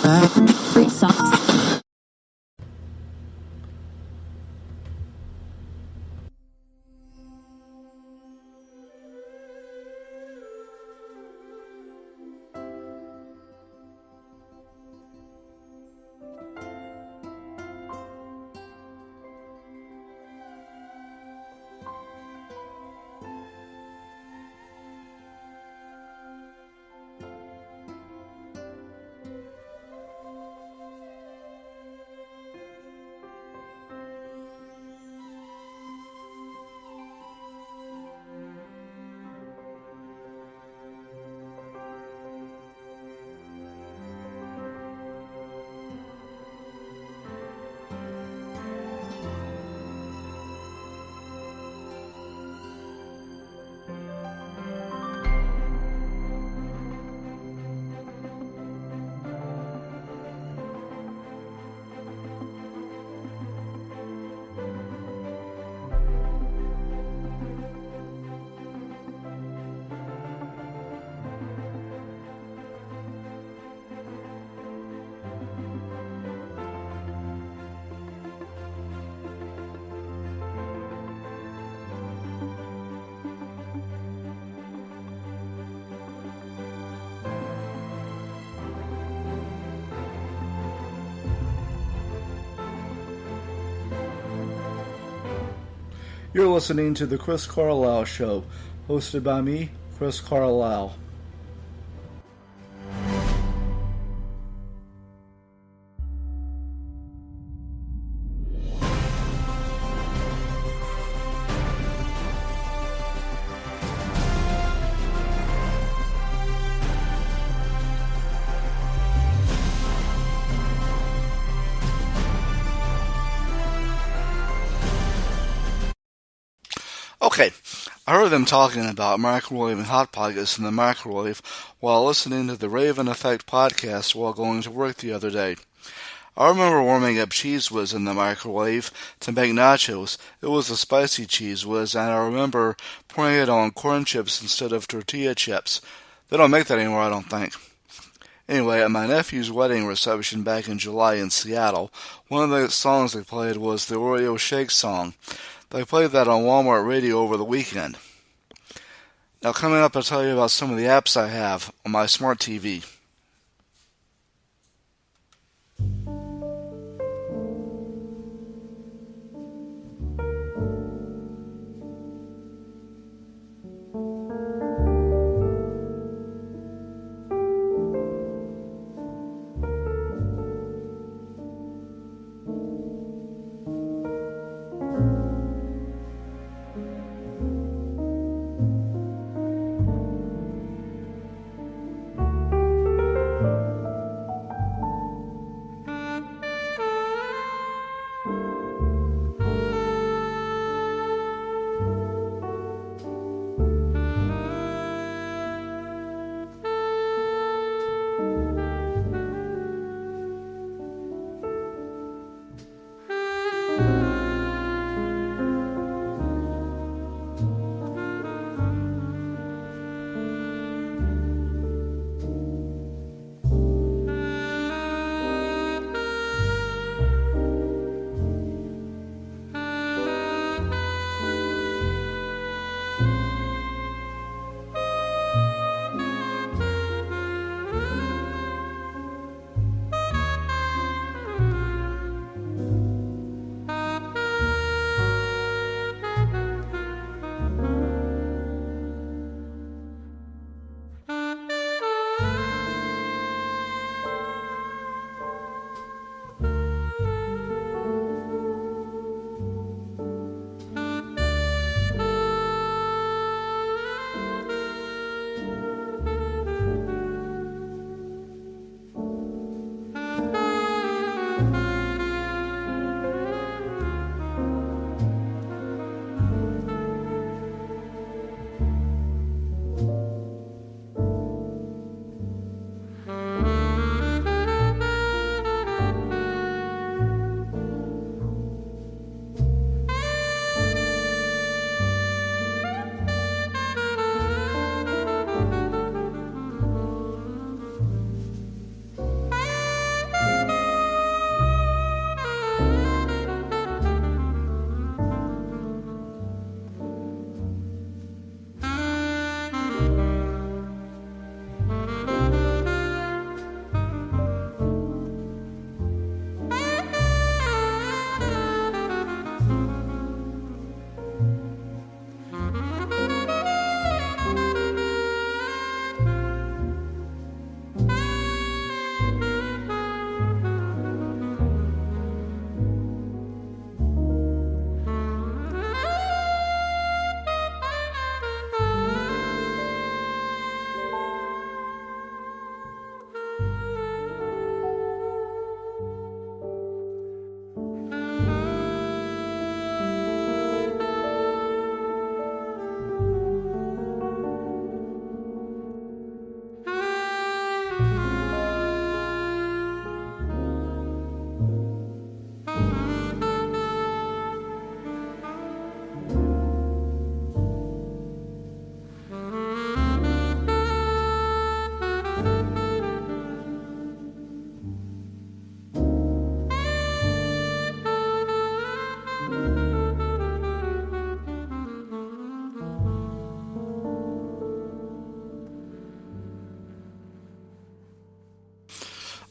Free socks. You're listening to The Chris Carlisle Show, hosted by me, Chris Carlisle. Okay, I heard them talking about microwaving Hot Pockets in the microwave while listening to the Raven Effect podcast while going to work the other day. I remember warming up Cheez Whiz in the microwave to make nachos. It was a spicy Cheez Whiz, and I remember pouring it on corn chips instead of tortilla chips. They don't make that anymore, I don't think. Anyway, at my nephew's wedding reception back in July in Seattle, one of the songs they played was the Oreo Shake song. They played that on Walmart radio over the weekend. Now coming up, I'll tell you about some of the apps I have on my smart TV.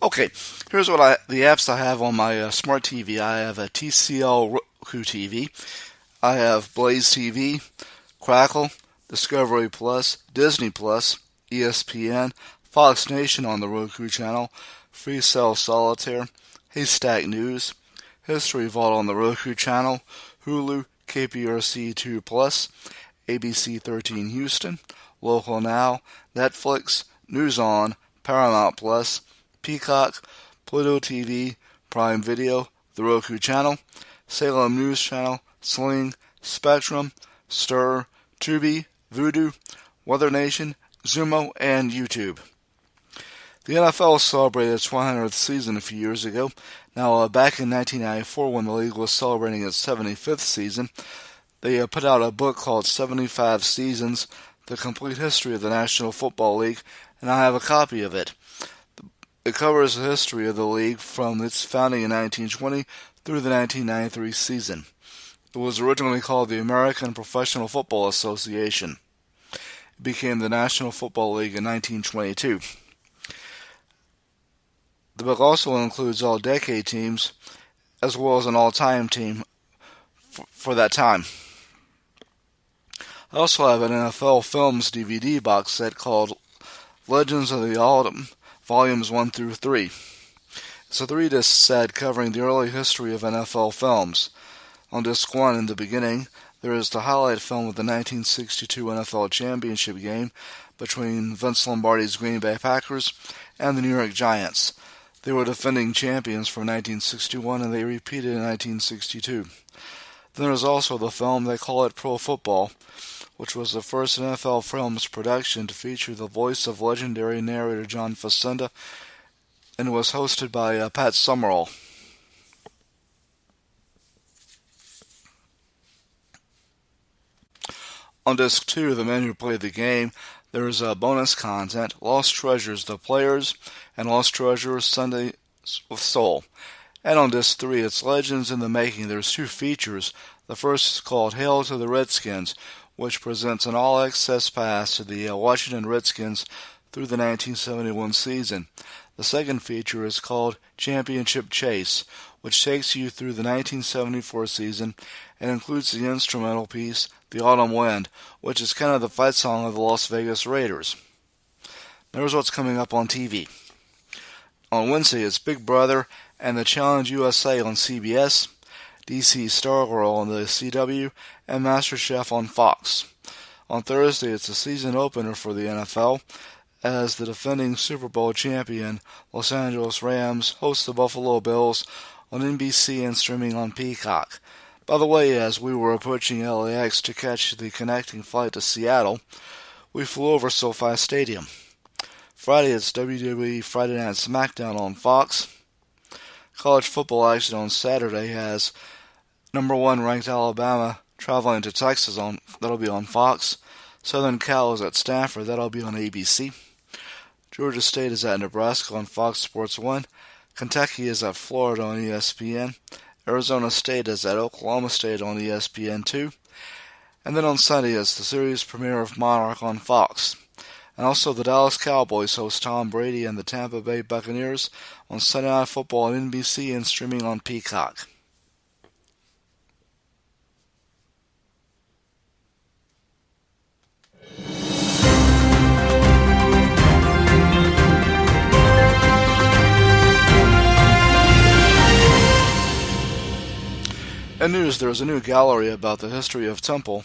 Okay, here's the apps I have on my smart TV. I have a TCL Roku TV. I have Blaze TV, Crackle, Discovery Plus, Disney Plus, ESPN, Fox Nation on the Roku channel, Free Cell Solitaire, Haystack News, History Vault on the Roku channel, Hulu, KPRC 2 Plus, ABC 13 Houston, Local Now, Netflix, News On, Paramount Plus, Peacock, Pluto TV, Prime Video, the Roku channel, Salem News Channel, Sling, Spectrum, Stir, Tubi, Vudu, Weather Nation, Zumo, and YouTube. The NFL celebrated its 100th season a few years ago. Now, back in 1994, when the league was celebrating its 75th season, they put out a book called 75 Seasons, The Complete History of the National Football League, and I have a copy of it. It covers the history of the league from its founding in 1920 through the 1993 season. It was originally called the American Professional Football Association. It became the National Football League in 1922. The book also includes all decade teams, as well as an all-time team for that time. I also have an NFL Films DVD box set called Legends of the Autumn, Volumes 1 through 3. It's a 3-disc set covering the early history of NFL films. On disc 1, in the beginning, there is the highlight film of the 1962 NFL Championship game between Vince Lombardi's Green Bay Packers and the New York Giants. They were defending champions from 1961, and they repeated in 1962. Then there's also the film They Call It Pro Football, which was the first NFL Films production to feature the voice of legendary narrator John Facenda, and was hosted by Pat Summerall. On disc 2, The Men Who Played the Game, there is bonus content, Lost Treasures, The Players, and Lost Treasures, Sundays with Soul. And on disc 3, it's Legends in the Making. There's 2 features. The first is called Hail to the Redskins, which presents an all-access pass to the Washington Redskins through the 1971 season. The second feature is called Championship Chase, which takes you through the 1974 season and includes the instrumental piece, The Autumn Wind, which is kind of the fight song of the Las Vegas Raiders. There's what's coming up on TV. On Wednesday, it's Big Brother and The Challenge USA on CBS, DC Stargirl on the CW, and MasterChef on Fox. On Thursday, it's a season opener for the NFL, as the defending Super Bowl champion Los Angeles Rams host the Buffalo Bills on NBC and streaming on Peacock. By the way, as we were approaching LAX to catch the connecting flight to Seattle, we flew over SoFi Stadium. Friday, it's WWE Friday Night SmackDown on Fox. College football action on Saturday has number 1 ranked Alabama traveling to Texas that'll be on Fox. Southern Cal is at Stanford, that'll be on ABC. Georgia State is at Nebraska on Fox Sports 1. Kentucky is at Florida on ESPN. Arizona State is at Oklahoma State on ESPN 2. And then on Sunday is the series premiere of Monarch on Fox. And also the Dallas Cowboys host Tom Brady and the Tampa Bay Buccaneers on Sunday Night Football on NBC and streaming on Peacock. In news, there is a new gallery about the history of Temple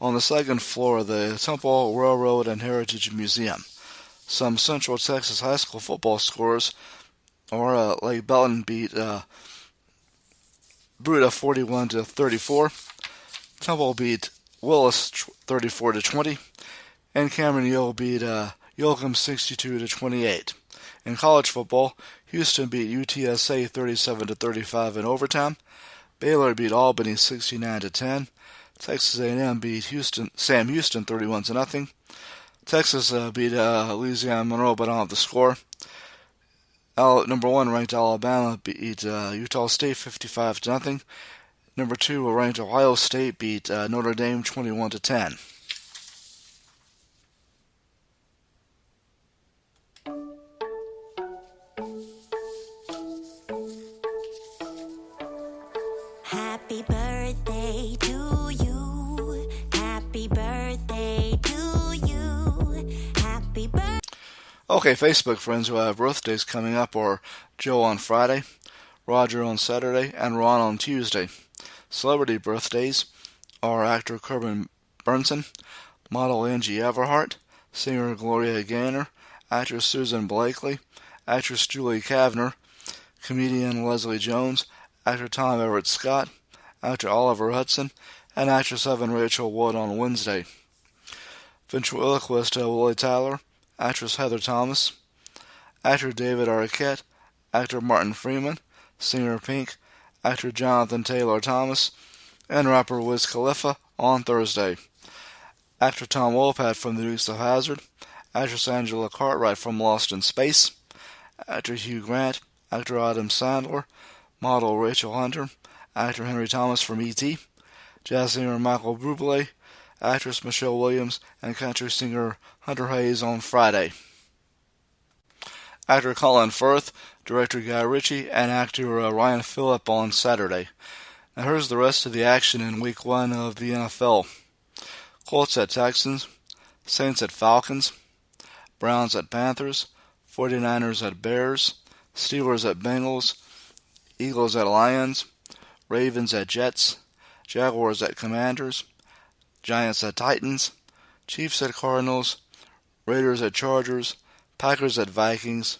on the second floor of the Temple Railroad and Heritage Museum. Some Central Texas high school football scores are Lake Belton beat Bruta 41-34. Temple beat Willis 34-20, and Cameron Yale beat Yoakum 62-28. In college football, Houston beat UTSA 37-35 in overtime. Baylor beat Albany 69-10. Texas A&M beat Sam Houston 31-0. Texas beat Louisiana Monroe, but I don't have the score. Number 1 ranked Alabama beat Utah State 55-0. Number 2 ranked Ohio State beat Notre Dame 21-10. Happy birthday to you. Happy birthday to you. Happy birthday. Okay, Facebook friends who have birthdays coming up are Joe on Friday, Roger on Saturday, and Ron on Tuesday. Celebrity birthdays are actor Corbin Burnson, model Angie Everhart, singer Gloria Gaynor, actress Susan Blakely, actress Julie Kavner, comedian Leslie Jones, actor Tom Everett Scott, actor Oliver Hudson, and actress Evan Rachel Wood on Wednesday. Ventriloquist Willie Tyler, actress Heather Thomas, actor David Arquette, actor Martin Freeman, singer Pink, actor Jonathan Taylor Thomas, and rapper Wiz Khalifa on Thursday. Actor Tom Wopat from The Dukes of Hazzard, actress Angela Cartwright from Lost in Space, actor Hugh Grant, actor Adam Sandler, model Rachel Hunter, actor Henry Thomas from E.T., jazz singer Michael Bublé, actress Michelle Williams, and country singer Hunter Hayes on Friday. Actor Colin Firth, director Guy Ritchie, and actor Ryan Phillip on Saturday. Now here's the rest of the action in Week 1 of the NFL. Colts at Texans, Saints at Falcons, Browns at Panthers, 49ers at Bears, Steelers at Bengals, Eagles at Lions, Ravens at Jets, Jaguars at Commanders, Giants at Titans, Chiefs at Cardinals, Raiders at Chargers, Packers at Vikings,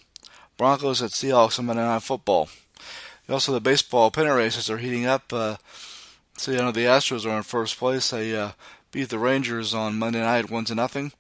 Broncos at Seahawks on Monday Night Football. Also, the baseball pennant races are heating up. The Astros are in first place. They beat the Rangers on Monday night 1-0.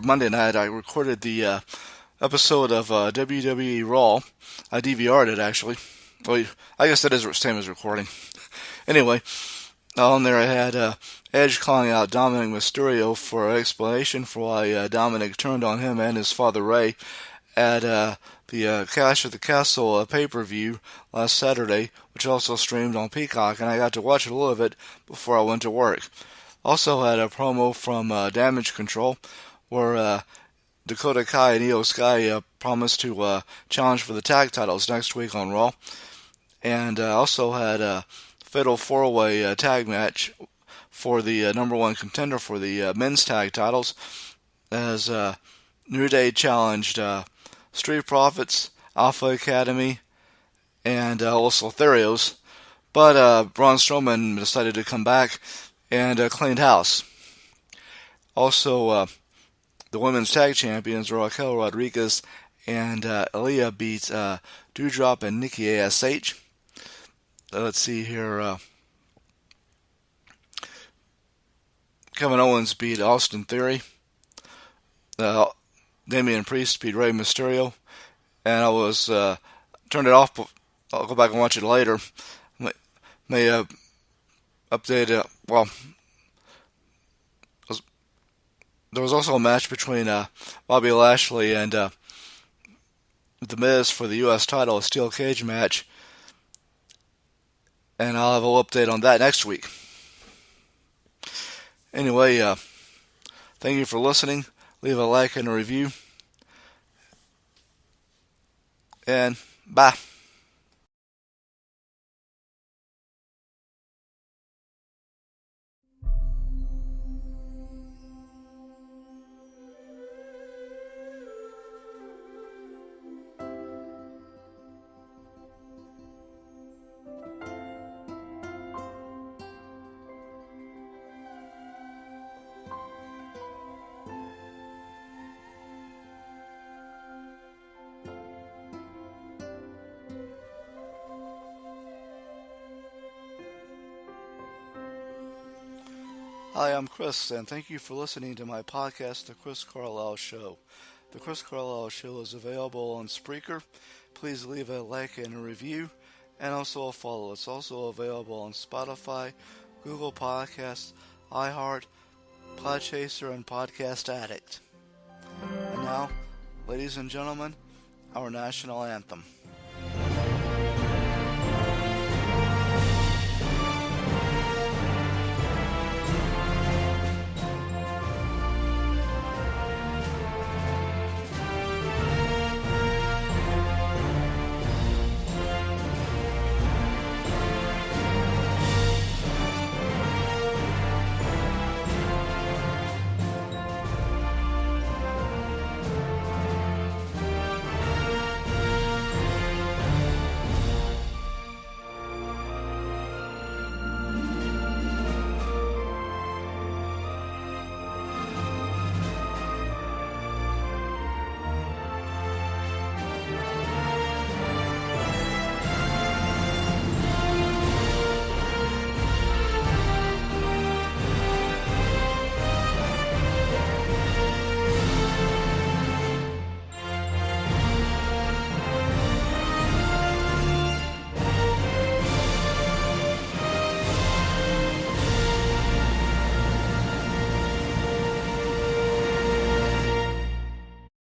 Monday night, I recorded the episode of WWE Raw. I DVR'd it, actually. Well, I guess that is the same as recording. Anyway, on there I had Edge calling out Dominic Mysterio for an explanation for why Dominic turned on him and his father Ray at the Clash of the Castle pay-per-view last Saturday, which also streamed on Peacock, and I got to watch a little of it before I went to work. Also had a promo from Damage Control, where Dakota Kai and Io Sky promised to challenge for the tag titles next week on Raw, and also had a Fatal 4-Way tag match for the number one contender for the men's tag titles, as New Day challenged Street Profits, Alpha Academy, and Los Lotharios, but Braun Strowman decided to come back and cleaned house. Also, the women's tag champions Raquel Rodriguez and Aaliyah beat Doudrop and Nikki ASH. Let's see here. Kevin Owens beat Austin Theory. Damian Priest beat Rey Mysterio. And I was turned it off, but I'll go back and watch it later. May update it. Well, there was also a match between Bobby Lashley and The Miz for the U.S. title, a steel cage match. And I'll have an update on that next week. Anyway, thank you for listening. Leave a like and a review. And bye. Hi, I'm Chris, and thank you for listening to my podcast, The Chris Carlisle Show. The Chris Carlisle Show is available on Spreaker. Please leave a like and a review, and also a follow. It's also available on Spotify, Google Podcasts, iHeart, Podchaser, and Podcast Addict. And now, ladies and gentlemen, our national anthem.